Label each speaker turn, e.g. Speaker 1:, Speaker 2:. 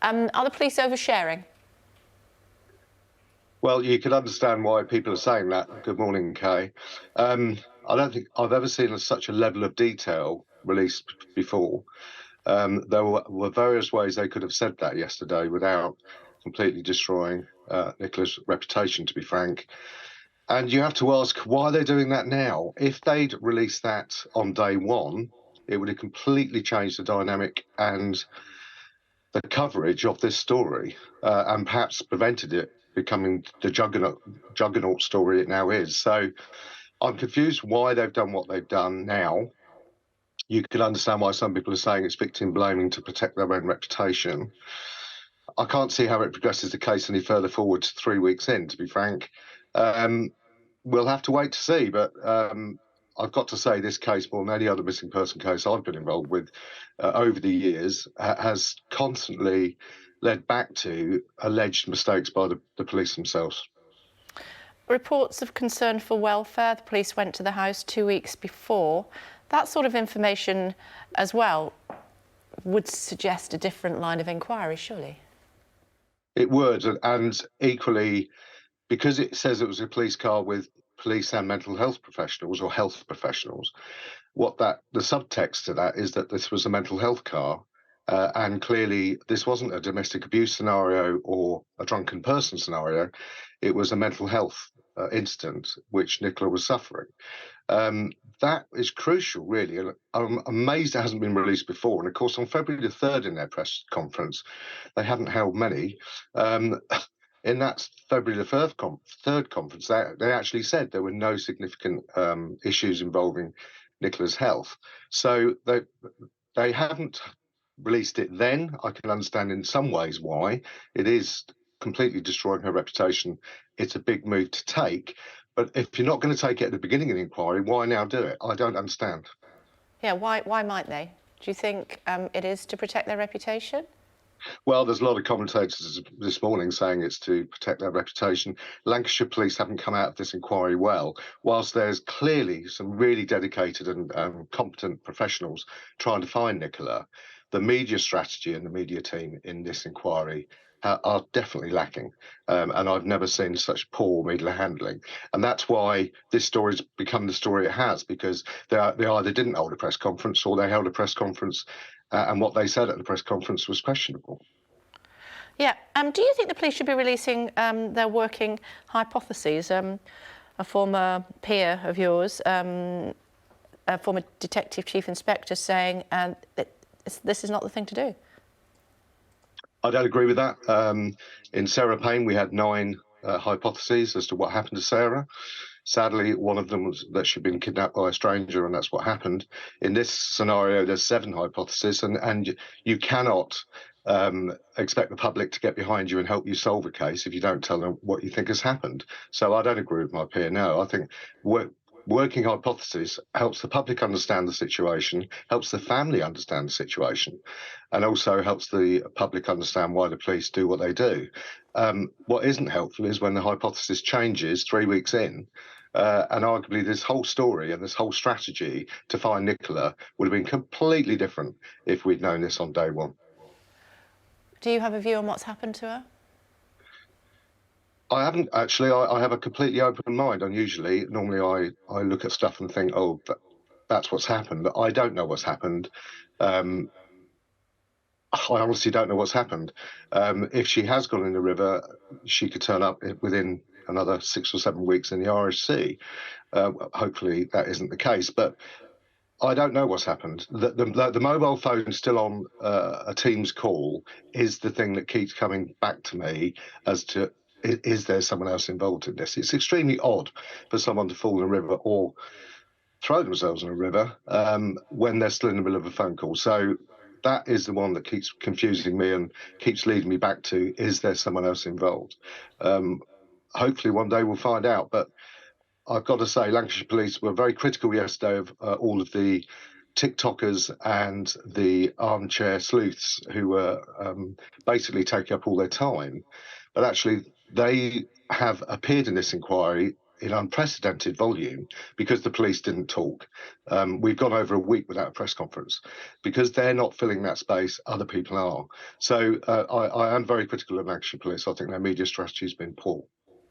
Speaker 1: Are the police oversharing?
Speaker 2: Well, you can understand why people are saying that. Good morning, Kay. I don't think I've ever seen such a level of detail released before. There were various ways they could have said that yesterday without completely destroying Nicola's reputation, to be frank. And you have to ask why they're doing that now. If they'd released that on day one, it would have completely changed the dynamic and the coverage of this story, and perhaps prevented it becoming the juggernaut story it now is. So I'm confused why they've done what they've done now. You can understand why some people are saying it's victim blaming to protect their own reputation. I can't see how it progresses the case any further forward to 3 weeks in, to be frank. We'll have to wait to see, but I've got to say this case, more than any other missing person case I've been involved with over the years, has constantly led back to alleged mistakes by the police themselves.
Speaker 1: Reports of concern for welfare. The police went to the house 2 weeks before. That sort of information as well would suggest a different line of inquiry, surely?
Speaker 2: It would, and equally, because it says it was a police car with police and mental health professionals or health professionals, the subtext to that is that this was a mental health car, and clearly this wasn't a domestic abuse scenario or a drunken person scenario. It was a mental health incident which Nicola was suffering. That is crucial, really, and I'm amazed it hasn't been released before. And of course, on February the 3rd in their press conference, they hadn't held many. In that February the 3rd conference, they actually said there were no significant issues involving Nicola's health. So they haven't released it then. I can understand in some ways why. It is completely destroying her reputation. It's a big move to take. But if you're not going to take it at the beginning of the inquiry, why now do it? I don't understand.
Speaker 1: Yeah, why might they? Do you think it is to protect their reputation?
Speaker 2: Well, there's a lot of commentators this morning saying it's to protect their reputation. Lancashire police haven't come out of this inquiry well, whilst there's clearly some really dedicated and competent professionals trying to find Nicola. The media strategy and the media team in this inquiry are definitely lacking, and I've never seen such poor media handling. And that's why this story's become the story it has, because they either didn't hold a press conference or they held a press conference and what they said at the press conference was questionable.
Speaker 1: Yeah. Do you think the police should be releasing their working hypotheses? A former peer of yours, a former detective chief inspector, saying that this is not the thing to do.
Speaker 2: I don't agree with that. In Sarah Payne, we had 9 hypotheses as to what happened to Sarah. Sadly, one of them was that she'd been kidnapped by a stranger, and that's what happened. In this scenario, there's 7 hypotheses, and you cannot expect the public to get behind you and help you solve a case if you don't tell them what you think has happened. So I don't agree with my peer, no. I think working hypothesis helps the public understand the situation, helps the family understand the situation, and also helps the public understand why the police do what they do. What isn't helpful is when the hypothesis changes 3 weeks in, and arguably this whole story and this whole strategy to find Nicola would have been completely different if we'd known this on day one.
Speaker 1: Do you have a view on what's happened to her?
Speaker 2: I haven't actually. I have a completely open mind. Unusually, normally I look at stuff and think, oh, that's what's happened. But I don't know what's happened. I honestly don't know what's happened. If she has gone in the river, she could turn up within another 6 or 7 weeks in the RSC. Hopefully that isn't the case, but I don't know what's happened. The mobile phone still on a Teams call is the thing that keeps coming back to me as to, is there someone else involved in this? It's extremely odd for someone to fall in a river or throw themselves in a river when they're still in the middle of a phone call. So that is the one that keeps confusing me and keeps leading me back to, is there someone else involved? Hopefully one day we'll find out. But I've got to say, Lancashire Police were very critical yesterday of all of the TikTokers and the armchair sleuths who were basically taking up all their time. But actually, they have appeared in this inquiry in unprecedented volume because the police didn't talk. We've gone over a week without a press conference because they're not filling that space. Other people are. So I am very critical of Lancashire Police. I think their media strategy has been poor.